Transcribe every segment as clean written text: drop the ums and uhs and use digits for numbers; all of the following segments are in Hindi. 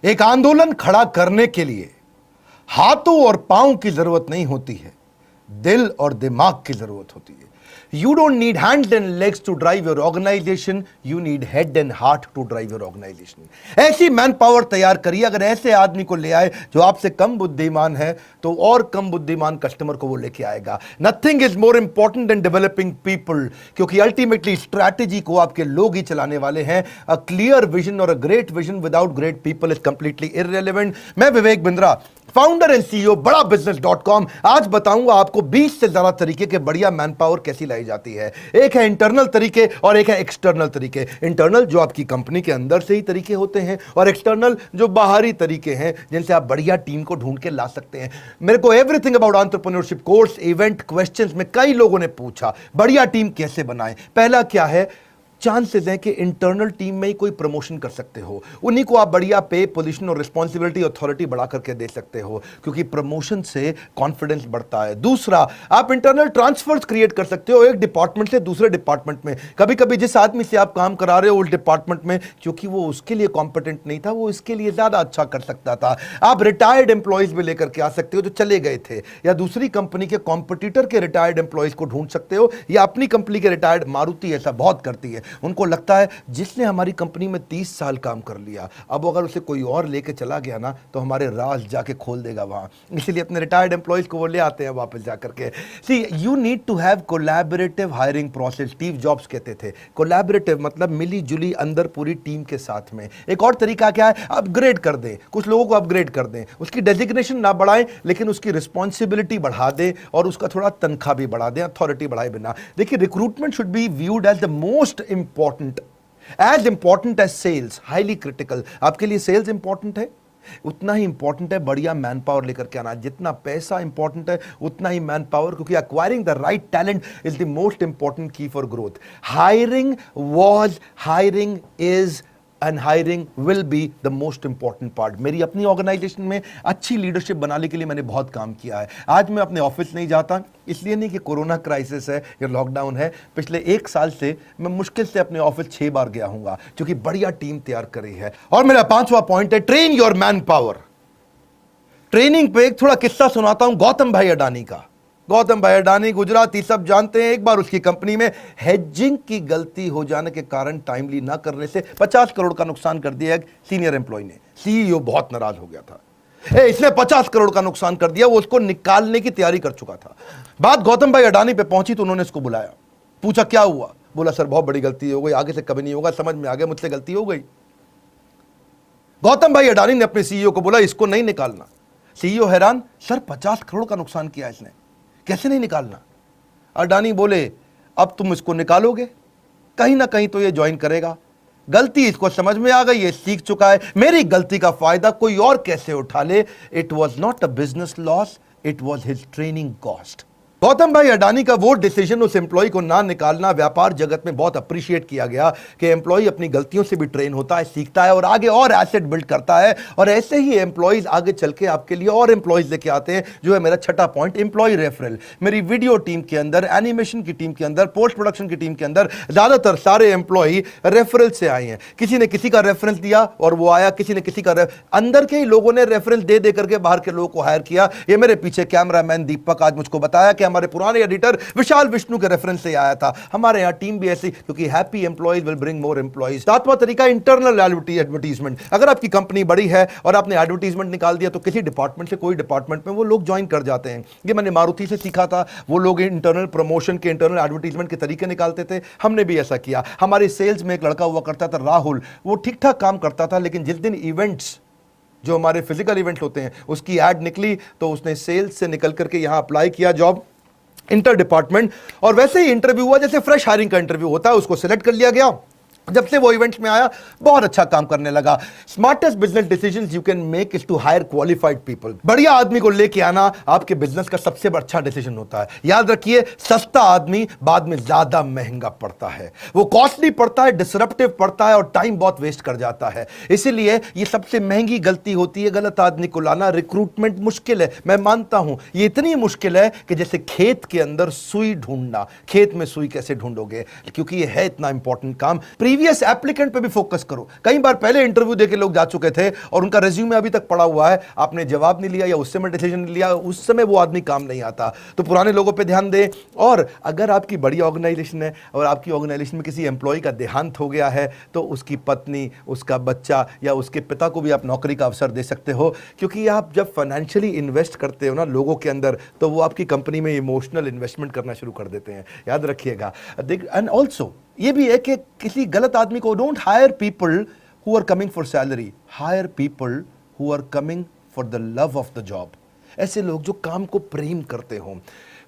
एक आंदोलन खड़ा करने के लिए हाथों और पांव की जरूरत नहीं होती है, दिल और दिमाग की जरूरत होती है। You don't need hands and legs to drive your organization, you need head and heart to drive your organization. ऐसी मैन पावर तैयार करिए। अगर ऐसे आदमी को ले आए जो आपसे कम बुद्धिमान है, तो और कम बुद्धिमान कस्टमर को वो लेके आएगा। Nothing is more important than developing people, क्योंकि अल्टीमेटली स्ट्रैटेजी को आपके लोग ही चलाने वाले हैं। अ क्लियर विजन और a great vision without great people is completely irrelevant. मैं Vivek Bindra, founder and CEO बड़ा बिजनेस.com, आज बताऊंगा आपको 20 से ज्यादा तरीके के बढ़िया मैन पावर कैसी लाई जाती है। एक है इंटरनल तरीके और एक है एक्सटर्नल तरीके। इंटरनल जो आपकी कंपनी के अंदर से ही तरीके होते हैं, और एक्सटर्नल जो बाहरी तरीके हैं जिनसे आप बढ़िया टीम को ढूंढ के ला सकते हैं। मेरे को everything about entrepreneurship course, event, questions में कई लोगों ने पूछा बढ़िया टीम कैसे बनाएं। पहला क्या है, चांसेस हैं कि इंटरनल टीम में ही कोई प्रमोशन कर सकते हो, उन्हीं को आप बढ़िया पे, पोजीशन और रिस्पॉन्सिबिलिटी, अथॉरिटी बढ़ा करके दे सकते हो, क्योंकि प्रमोशन से कॉन्फिडेंस बढ़ता है। दूसरा, आप इंटरनल ट्रांसफर्स क्रिएट कर सकते हो एक डिपार्टमेंट से दूसरे डिपार्टमेंट में। कभी कभी जिस आदमी से आप काम करा रहे हो उस डिपार्टमेंट में, क्योंकि वो उसके लिए कॉम्पिटेंट नहीं था, वो इसके लिए ज्यादा अच्छा कर सकता था। आप रिटायर्ड एम्प्लॉयज भी लेकर के आ सकते हो जो चले गए थे, या दूसरी कंपनी के कॉम्पिटिटर के रिटायर्ड एम्प्लॉयज को ढूंढ सकते हो, या अपनी कंपनी के रिटायर्ड। मारुति ऐसा बहुत करती है, उनको लगता है जिसने हमारी कंपनी में 30 साल काम कर लिया, अब अगर उसे कोई और लेके चला गया ना तो हमारे राज जाके खोल देगा वहां, इसलिए अपने रिटायर्ड एम्प्लॉयज को वो ले आते हैं वापस जाकर के। See, you need to have collaborative hiring process. Steve Jobs कहते थे कोलैबोरेटिव मतलब मिली जुली अंदर पूरी टीम के साथ में। एक और तरीका क्या है, अपग्रेड कर दें, कुछ लोगों को अपग्रेड कर दें, उसकी डेजिग्नेशन ना बढ़ाएं लेकिन उसकी रिस्पॉन्सिबिलिटी बढ़ा दें और उसका थोड़ा तनख्वाह भी बढ़ा दें, अथॉरिटी बढ़ाए बिना। देखिए, recruitment should be viewed as the most important, as important as sales, highly critical। आपके लिए सेल्स इंपॉर्टेंट है, उतना ही इंपॉर्टेंट है बढ़िया मैन पावर लेकर के आना। जितना पैसा इंपॉर्टेंट है उतना ही मैन पावर, क्योंकि acquiring the right talent is the most important key for growth. Hiring was, hiring is and hiring will be the most important part. मेरी अपनी ऑर्गेनाइजेशन में अच्छी लीडरशिप बनाने के लिए मैंने बहुत काम किया है। आज मैं अपने ऑफिस नहीं जाता, इसलिए नहीं कि कोरोना क्राइसिस है या लॉकडाउन है। पिछले 1 साल से मैं मुश्किल से अपने ऑफिस 6 बार गया हूंगा, क्योंकि बढ़िया टीम तैयार करी है। और मेरा 5वां पॉइंट है, train your man power. Training पे एक थोड़ा किस्सा सुनाता हूं गौतम भाई अडानी का। गौतम भाई अडानी गुजराती सब जानते हैं। एक बार उसकी कंपनी में हेजिंग की गलती हो जाने के कारण, टाइमली ना करने से 50 करोड़ का नुकसान कर दिया एक सीनियर एम्प्लॉय ने। सीईओ बहुत नाराज हो गया था, इसने 50 करोड़ का नुकसान कर दिया। वो उसको निकालने की तैयारी कर चुका था। बात गौतम भाई अडानी पे पहुंची तो उन्होंने इसको बुलाया, पूछा क्या हुआ। बोला सर बहुत बड़ी गलती हो गई, आगे से कभी नहीं होगा, समझ में आ गया मुझसे गलती हो गई। गौतम भाई अडानी ने अपने सीईओ को बोला इसको नहीं निकालना। सीईओ हैरान, सर 50 करोड़ का नुकसान किया इसने, कैसे नहीं निकालना। अडानी बोले अब तुम इसको निकालोगे, कहीं ना कहीं तो ये ज्वाइन करेगा। गलती इसको समझ में आ गई, ये सीख चुका है, मेरी गलती का फायदा कोई और कैसे उठा ले। It was not a business loss, it was his training cost. Gautam भाई अडानी का वो डिसीजन, उस एम्प्लॉय को ना निकालना, व्यापार जगत में बहुत अप्रिशिएट किया गया कि एम्प्लॉय अपनी गलतियों से भी ट्रेन होता है, सीखता है और आगे और एसेट बिल्ड करता है। और ऐसे ही एम्प्लॉयज आगे चल के आपके लिए और एम्प्लॉयज लेके आते हैं, जो है मेरा 6ठा पॉइंट, एम्प्लॉय रेफरल। मेरी वीडियो टीम के अंदर, एनिमेशन की टीम के अंदर, पोस्ट प्रोडक्शन की टीम के अंदर ज्यादातर सारे एम्प्लॉय रेफरल से आए हैं। किसी ने किसी का रेफरेंस दिया और वो आया, किसी ने किसी का अंदर के ही लोगों ने रेफरेंस दे दे करके बाहर के लोगों को हायर किया। ये मेरे पीछे कैमरामैन दीपक आज मुझको बताया कि हमारे पुराने एडिटर विशाल विष्णु के रेफरेंस से आया था। हमारे यहां टीम भी ऐसी, क्योंकि happy employees will bring more employees. 7वां तरीका, इंटरनल एडवर्टीजमेंट। अगर आपकी कंपनी बड़ी है और आपने एडवर्टीजमेंट निकाल दिया तो किसी डिपार्टमेंट से कोई डिपार्टमेंट में वो लोग ज्वाइन कर जाते हैं। ये मैंने मारुति से सीखा था। वो लोग इंटरनल प्रमोशन के, इंटरनल एडवर्टीजमेंट के तरीके निकालते थे, हमने भी ऐसा किया। हमारे सेल्स में एक लड़का हुआ करता था राहुल, वो ठीक ठाक काम करता था, लेकिन जिस दिन इवेंट्स, जो हमारे फिजिकल इवेंट्स होते हैं, उसकी एड निकली तो उसने सेल्स से निकल करके यहां अप्लाई किया जॉब इंटर डिपार्टमेंट, और वैसे ही इंटरव्यू हुआ जैसे फ्रेश हायरिंग का इंटरव्यू होता है, उसको सिलेक्ट कर लिया गया। जब से वो इवेंट्स में आया बहुत अच्छा काम करने लगा। Smartest business decisions you can make is to hire qualified people. बढ़िया आदमी को लेके आना आपके बिजनेस का सबसे अच्छा डिसीजन होता है। याद रखिए, सस्ता आदमी बाद में ज्यादा महंगा पड़ता है, वो कॉस्टली पड़ता है, डिसरप्टिव पड़ता है और टाइम बहुत वेस्ट कर जाता है। इसीलिए ये सबसे महंगी गलती होती है, गलत आदमी को लाना। रिक्रूटमेंट मुश्किल है, मैं मानता हूं, ये इतनी मुश्किल है कि जैसे खेत के अंदर सुई ढूंढना। खेत में सुई कैसे ढूंढोगे, क्योंकि ये है इतना इंपॉर्टेंट काम। प्रीवियस एप्लीकेंट पे भी फोकस करो। कई बार पहले इंटरव्यू देके लोग जा चुके थे और उनका रिज्यूमे अभी तक पड़ा हुआ है, आपने जवाब नहीं लिया या उस समय डिसीजन नहीं लिया, उस समय वो आदमी काम नहीं आता। तो पुराने लोगों पे ध्यान दें। और अगर आपकी बड़ी ऑर्गेनाइजेशन है और आपकी ऑर्गेनाइजेशन में किसी एम्प्लॉय का देहांत हो गया है तो उसकी पत्नी, उसका बच्चा या उसके पिता को भी आप नौकरी का अवसर दे सकते हो, क्योंकि आप जब फाइनेंशियली इन्वेस्ट करते हो ना लोगों के अंदर, तो वो आपकी कंपनी में इमोशनल इन्वेस्टमेंट करना शुरू कर देते हैं, याद रखिएगा। एंड ऑल्सो ये भी है कि किसी गलत आदमी को, don't hire people who are coming for salary, hire people who are coming for the love of the job. ऐसे लोग जो काम को प्रेम करते हो।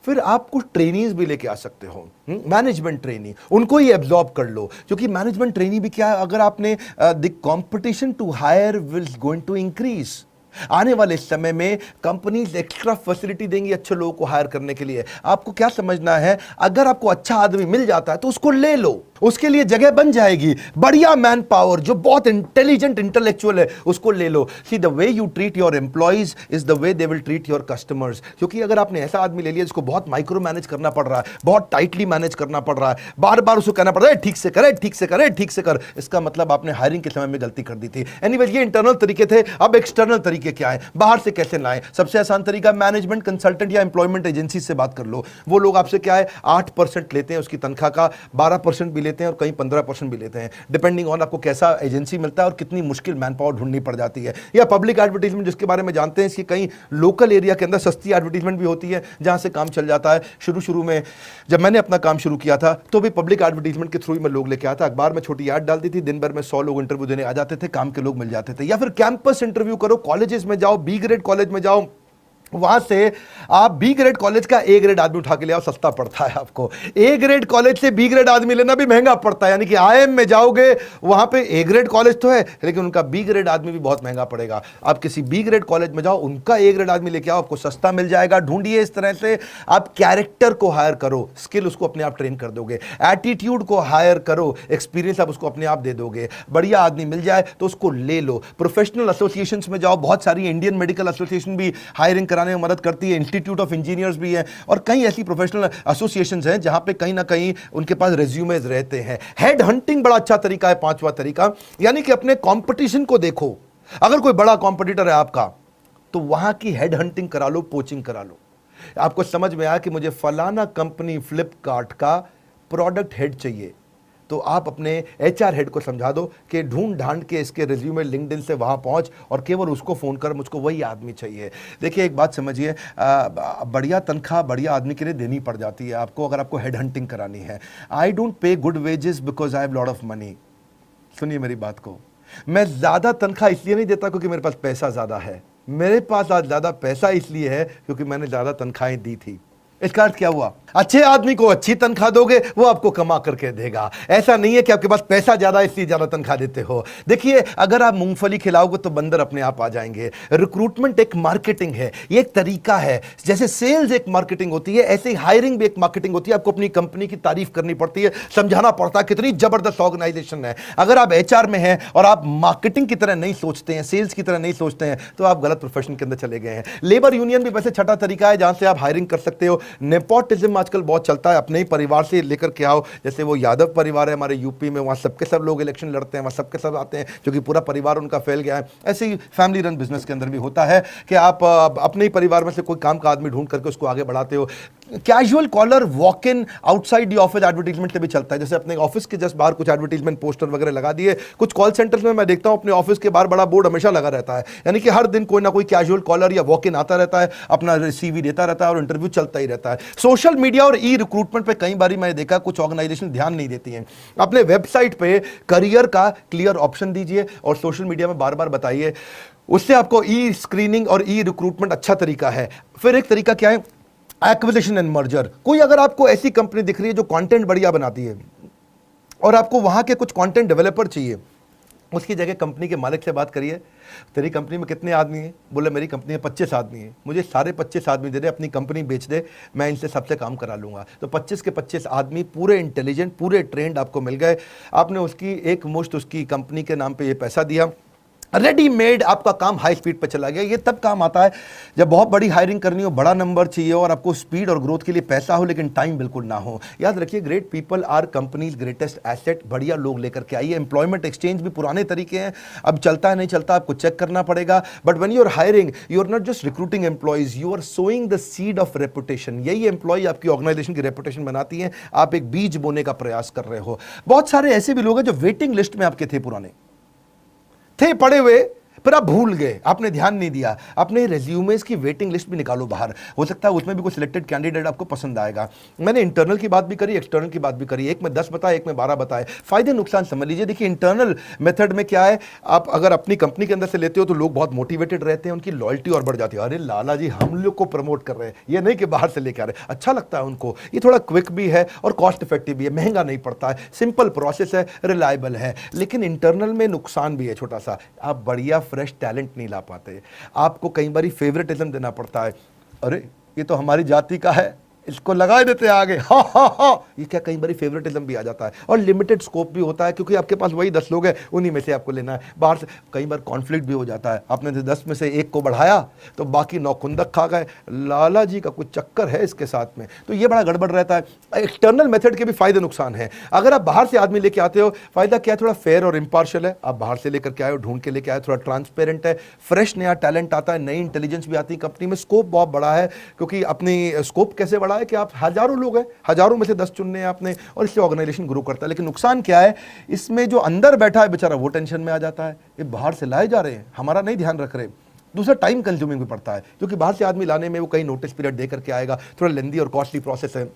फिर आप कुछ ट्रेनीज भी लेके आ सकते हो, मैनेजमेंट ट्रेनी, उनको ही एब्जॉर्ब कर लो, क्योंकि मैनेजमेंट ट्रेनी भी क्या है, अगर आपने the competition to hire will going to increase. आने वाले समय में कंपनीज एक्स्ट्रा फैसिलिटी देंगी अच्छे लोगों को हायर करने के लिए। आपको क्या समझना है, अगर आपको अच्छा आदमी मिल जाता है तो उसको ले लो, उसके लिए जगह बन जाएगी। बढ़िया मैन पावर जो बहुत इंटेलिजेंट इंटेलेक्चुअल है उसको ले लो। See the way you treat your employees is the way they will treat your customers. क्योंकि अगर आपने ऐसा आदमी ले लिया जिसको बहुत माइक्रो मैनेज करना पड़ रहा है, बहुत टाइटली मैनेज करना पड़ रहा है, बार बार उसको कहना पड़ रहा है ठीक से करे, ठीक से करे, ठीक से कर, इसका मतलब आपने हायरिंग के समय में गलती कर दी थी। एनीवेज ये इंटरनल तरीके थे। अब एक्सटर्नल तरीके क्या है, बाहर से कैसे लाएं? सबसे आसान तरीका मैनेजमेंट कंसल्टेंट या एम्प्लॉयमेंट एजेंसी से बात कर लो। वो लोग आपसे क्या है 8% लेते हैं उसकी तनख्वाह का, 12% भी लेते हैं और कहीं 15% भी लेते हैं, डिपेंडिंग ऑन आपको कैसा एजेंसी मिलता है और कितनी मुश्किल मैन पावर ढूंढनी पड़ जाती है। या पब्लिक एडवर्टीजमेंट जिसके बारे में जानते हैं, इसकी कहीं लोकल एरिया के अंदर सस्ती एडवर्टीजमेंट भी होती है जहां से काम चल जाता है। शुरू में जब मैंने अपना काम शुरू किया था तो भी पब्लिक एडवर्टीजमेंट के थ्रू ही मैं लोग लेके आता, अखबार में छोटी ऐड डालती थी, दिन भर में 100 लोग इंटरव्यू देने आ जाते थे, काम के लोग मिल जाते थे। या फिर कैंपस इंटरव्यू करो, कॉलेजेस में जाओ, बी ग्रेड कॉलेज में जाओ, वहां से आप बी ग्रेड कॉलेज का ए ग्रेड आदमी उठा के ले आओ, सस्ता पड़ता है आपको। ए ग्रेड कॉलेज से बी ग्रेड आदमी लेना भी महंगा पड़ता है, यानी कि आईएम में जाओगे वहां पे ए ग्रेड कॉलेज तो है लेकिन उनका बी ग्रेड आदमी भी बहुत महंगा पड़ेगा। आप किसी बी ग्रेड कॉलेज में जाओ, उनका ए ग्रेड आदमी लेके आओ, आपको सस्ता मिल जाएगा। ढूंढिए इस तरह से आप कैरेक्टर को हायर करो, स्किल उसको अपने आप ट्रेन कर दोगे। एटीट्यूड को हायर करो, एक्सपीरियंस आप उसको अपने आप दे दोगे। बढ़िया आदमी मिल जाए तो उसको ले लो। प्रोफेशनल एसोसिएशन में जाओ, बहुत सारी इंडियन मेडिकल एसोसिएशन भी हायरिंग कराने में मदद करती है, इंस्टीट्यूट ऑफ इंजीनियर्स भी है और कई ऐसी प्रोफेशनल एसोसिएशंस हैं जहां पे कहीं ना कहीं उनके पास रेज्यूमेज रहते हैं। हेड हंटिंग बड़ा अच्छा तरीका है, पांचवा तरीका, यानी कि अपने कंपटीशन को देखो। अगर कोई बड़ा कंपटीटर है आपका तो वहां की हेड हंटिंग करा लो, पोचिंग करा लो। आपको समझ में आया कि मुझे फलाना कंपनी फ्लिपकार्ट का प्रोडक्ट हेड चाहिए, तो आप अपने एचआर हेड को समझा दो कि ढूंढ ढांड के इसके रिज्यूमे लिंक्डइन से वहां पहुंच और केवल उसको फोन कर, मुझको वही आदमी चाहिए। देखिए एक बात समझिए, बढ़िया तनख्वाह बढ़िया आदमी के लिए देनी पड़ जाती है आपको अगर आपको हेड हंटिंग करानी है। I don't pay good wages because I have lot of money. सुनिए मेरी बात को, मैं ज्यादा तनख्वाह इसलिए नहीं देता क्योंकि मेरे पास पैसा ज्यादा है, मेरे पास आज ज्यादा पैसा इसलिए है क्योंकि मैंने ज्यादा तनख्वाहें दी थी। इसका अर्थ क्या हुआ, अच्छे आदमी को अच्छी तनख्वाह दोगे वो आपको कमा करके देगा। ऐसा नहीं है कि आपके पास पैसा ज्यादा इसलिए ज्यादा तनख्वाह देते हो। देखिए अगर आप मूंगफली खिलाओगे तो बंदर अपने आप आ जाएंगे। रिक्रूटमेंट एक मार्केटिंग है, ये एक तरीका है। जैसे सेल्स एक मार्केटिंग होती है, ऐसे ही हायरिंग भी एक मार्केटिंग होती है। आपको अपनी कंपनी की तारीफ करनी पड़ती है, समझाना पड़ता है कितनी जबरदस्त ऑर्गेनाइजेशन है। अगर आप एचआर में हैं और आप मार्केटिंग की तरह नहीं सोचते हैं, सेल्स की तरह नहीं सोचते हैं, तो आप गलत प्रोफेशन के अंदर चले गए हैं। लेबर यूनियन भी वैसे छठा तरीका है जहां से आप हायरिंग कर सकते हो। नेपोटिज्म आजकल बहुत चलता है, अपने ही परिवार से लेकर के आओ। जैसे वो यादव परिवार है हमारे यूपी में, वहाँ सबके सब लोग इलेक्शन लड़ते हैं, वहाँ सबके सब आते हैं क्योंकि पूरा परिवार उनका फैल गया है। ऐसे ही फैमिली रन बिजनेस के अंदर भी होता है कि आप अपने ही परिवार में से कोई काम का आदमी ढूंढ करके उसको आगे बढ़ाते हो। Casual caller walk in outside the office advertisement से भी चलता है। जैसे अपने ऑफिस के जस्ट बाहर कुछ एडवर्टीजमेंट पोस्टर वगैरह लगा दिए। कुछ कॉल सेंटर्स में मैं देखता हूं अपने ऑफिस के बाहर बड़ा बोर्ड हमेशा लगा रहता है, यानी कि हर दिन कोई ना कोई कैजुअल कॉलर या वॉक इन आता रहता है, अपना सीवी देता रहता है और इंटरव्यू चलता ही रहता है। सोशल मीडिया और ई रिक्रूटमेंट पे कई बार मैंने देखा कुछ ऑर्गेनाइजेशन ध्यान नहीं देती हैं। अपने वेबसाइट पे करियर का क्लियर ऑप्शन दीजिए और सोशल मीडिया में बार बार बताइए, उससे आपको ई स्क्रीनिंग और ई रिक्रूटमेंट अच्छा तरीका है। फिर एक तरीका क्या है, एक्विजिशन एंड मर्जर। कोई अगर आपको ऐसी कंपनी दिख रही है जो कंटेंट बढ़िया बनाती है और आपको वहां के कुछ कंटेंट डेवलपर चाहिए, उसकी जगह कंपनी के मालिक से बात करिए, तेरी कंपनी में कितने आदमी हैं? बोले मेरी कंपनी में 25 आदमी हैं, मुझे सारे 25 आदमी दे दे, अपनी कंपनी बेच दे, मैं इनसे सबसे काम करा लूंगा। तो 25 के 25 आदमी पूरे इंटेलिजेंट, पूरे ट्रेंड आपको मिल गए। आपने उसकी एक मुश्त उसकी कंपनी के नाम पे ये पैसा दिया, रेडीमेड आपका काम हाई स्पीड पे चला गया। ये तब काम आता है जब बहुत बड़ी हायरिंग करनी हो, बड़ा नंबर चाहिए और आपको स्पीड और ग्रोथ के लिए पैसा हो लेकिन टाइम बिल्कुल ना हो। याद रखिए, great people are company's greatest asset. बढ़िया लोग लेकर के आइए। एम्प्लॉयमेंट एक्सचेंज भी पुराने तरीके हैं, अब चलता है नहीं चलता आपको चेक करना पड़ेगा। But when you are hiring, you are not just recruiting employees, you are sowing the seed of reputation. यही एम्प्लॉय आपकी ऑर्गेनाइजेशन की रेपुटेशन बनाती है। आप एक बीज बोने का प्रयास कर रहे हो। बहुत सारे ऐसे भी लोग हैं जो वेटिंग लिस्ट में आपके थे, पुराने थे पड़े हुए, पर आप भूल गए, आपने ध्यान नहीं दिया। अपने रेज्यूमेस की वेटिंग लिस्ट भी निकालो बाहर, हो सकता है उसमें भी कोई सिलेक्टेड कैंडिडेट आपको पसंद आएगा। मैंने इंटरनल की बात भी करी, एक्सटर्नल की बात भी करी। एक में 10 बताए, एक में 12 बताए। फायदे नुकसान समझ लीजिए। देखिए, इंटरनल मेथड में क्या है, आप अगर अपनी कंपनी के अंदर से लेते हो तो लोग बहुत मोटिवेटेड रहते हैं, उनकी लॉयल्टी और बढ़ जाती है। अरे लाला जी हम लोग को प्रमोट कर रहे हैं, ये नहीं कि बाहर से लेकर आ रहे। अच्छा लगता है उनको। ये थोड़ा क्विक भी है और कॉस्ट इफेक्टिव भी है, महंगा नहीं पड़ता है, सिंपल प्रोसेस है, रिलायबल है। लेकिन इंटरनल में नुकसान भी है छोटा सा, आप बढ़िया फ्रेश टैलेंट नहीं ला पाते। आपको कई बार फेवरेटिज्म देना पड़ता है। अरे ये तो हमारी जाति का है, इसको लगा देते हैं आगे, हा हा हा। ये क्या, कई बार फेवरेटिज्म भी आ जाता है और लिमिटेड स्कोप भी होता है, क्योंकि आपके पास वही 10 लोग हैं, उन्हीं में से आपको लेना है। बाहर से कई बार कॉन्फ्लिक्ट भी हो जाता है। आपने 10 में से एक को बढ़ाया तो बाकी 9 खुंदक खा गए। लाला जी का कुछ चक्कर है इसके साथ में, तो ये बड़ा गड़बड़ रहता है। एक्सटर्नल मेथड के भी फायदे नुकसान है। अगर आप बाहर से आदमी लेके आते हो, फायदा क्या है, थोड़ा फेयर और इम्पार्शियल है। आप बाहर से लेकर के आए हो, ढूंढ के लेके आए, थोड़ा ट्रांसपेरेंट है, फ्रेश नया टैलेंट आता है, नई इंटेलिजेंस भी आती है कंपनी में। स्कोप बहुत बड़ा है, क्योंकि अपनी स्कोप कैसे बड़ा है कि आप हजारों लोग हैं, हजारों में से 10 चुनने हैं आपने, और इससे ऑर्गेनाइजेशन ग्रो करता है। लेकिन नुकसान क्या है, इसमें जो अंदर बैठा है बेचारा वो टेंशन में आ जाता है, ये बाहर से लाए जा रहे हैं, हमारा नहीं ध्यान रख रहे। दूसरा, टाइम कंज्यूमिंग भी पड़ता है, क्योंकि बाहर से आदमी लाने में वो कई नोटिस पीरियड दे करके आएगा, थोड़ा लेंदी और कॉस्टली प्रोसेस है।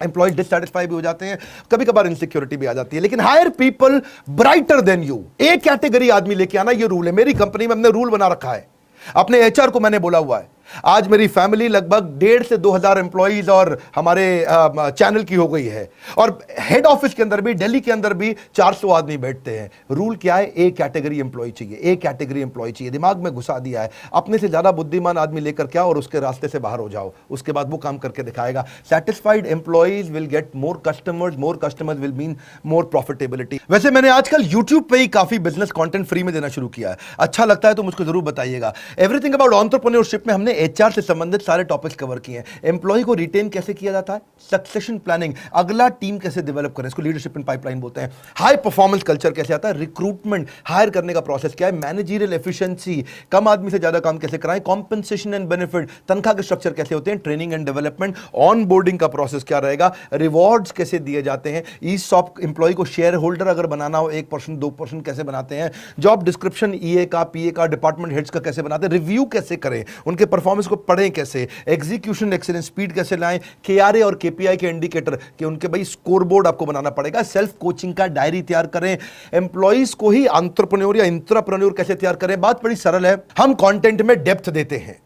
एम्प्लॉय डिससैटिस्फाई भी हो जाते हैं, कभी कभार इनसिक्योरिटी भी आ जाती है। लेकिन hire people brighter then you, एक कैटेगरी आदमी लेके आना, ये रूल है मेरी कंपनी में, हमने रूल बना रखा है। अपने एचआर को मैंने बोला हुआ है, आज मेरी फैमिली लगभग 1,500 से 2,000 एम्प्लॉइज और हमारे चैनल की हो गई है, और हेड ऑफिस के अंदर भी, दिल्ली के अंदर भी 400 आदमी बैठते हैं। रूल क्या है, एक कैटेगरी एम्प्लॉय चाहिए, एक कैटेगरी एम्प्लॉय चाहिए। दिमाग में घुसा दिया है। अपने से ज्यादा बुद्धिमान आदमी लेकर क्या, और उसके रास्ते से बाहर हो जाओ, उसके बाद वो काम करके दिखाएगा। Satisfied employees will get more customers will mean more profitability. वैसे मैंने आजकल यूट्यूब पे ही काफी बिजनेस कंटेंट फ्री में देना शुरू किया है, अच्छा लगता है तो मुझको जरूर बताइएगा। एवरीथिंग अबाउट एंटरप्रेन्योरशिप में हमने एचआर से संबंधित सारे टॉपिक्स कवर किए हैं। एम्प्लॉय को रिटेन कैसे किया जाता है, सक्सेशन प्लानिंग, अगला टीम कैसे डेवलप करें, इसको लीडरशिप इन पाइपलाइन बोलते हैं। हाई परफॉर्मेंस कल्चर कैसे आता है, रिक्रूटमेंट, हायर करने का प्रोसेस क्या है, मैनेजरियल एफिशिएंसी, कम आदमी से ज्यादा काम कैसे कराएं, कॉम्पेंसेशन एंड बेनिफिट, तनख्वाह के स्ट्रक्चर कैसे होते हैं, training and development, on boarding का प्रोसेस क्या रहेगा, रिवॉर्ड्स कैसे दिए जाते हैं, ईसॉप एम्प्लॉय को शेयर होल्डर अगर बनाना हो 1% 2% कैसे बनाते हैं, जॉब डिस्क्रिप्शन ईए का, पीए का, डिपार्टमेंट हेड्स का कैसे बनाते हैं, रिव्यू कैसे करें, उनके परफॉर्मेंस को पढ़ें कैसे, एग्जीक्यूशन एक्सीलेंस, स्पीड कैसे लाएं, केआरए और केपीआई के इंडिकेटर कि उनके भाई स्कोर बोर्ड आपको बनाना पड़ेगा, सेल्फ कोचिंग का डायरी तैयार करें, एम्प्लॉइज को ही एंटरप्रेन्योर या इंट्राप्रेन्योर कैसे तैयार करें। बात बड़ी सरल है, हम कंटेंट में डेप्थ देते हैं।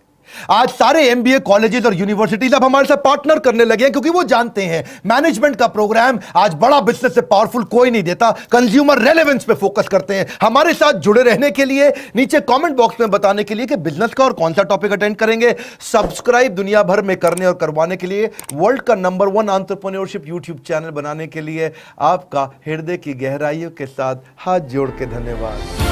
आज सारे एमबीए कॉलेजेस और यूनिवर्सिटीज अब हमारे साथ पार्टनर करने लगे हैं, क्योंकि वो जानते हैं मैनेजमेंट का प्रोग्राम आज बड़ा बिजनेस से पावरफुल कोई नहीं देता, कंज्यूमर रेलेवेंस पे फोकस करते हैं। हमारे साथ जुड़े रहने के लिए नीचे कमेंट बॉक्स में बताने के लिए कि बिजनेस का और कौन सा टॉपिक अटेंड करेंगे, सब्सक्राइब दुनिया भर में करने और करवाने के लिए, वर्ल्ड का नंबर 1 एंटरप्रेन्योरशिप यूट्यूब चैनल बनाने के लिए आपका हृदय की गहराइयों के साथ हाथ जोड़ के धन्यवाद।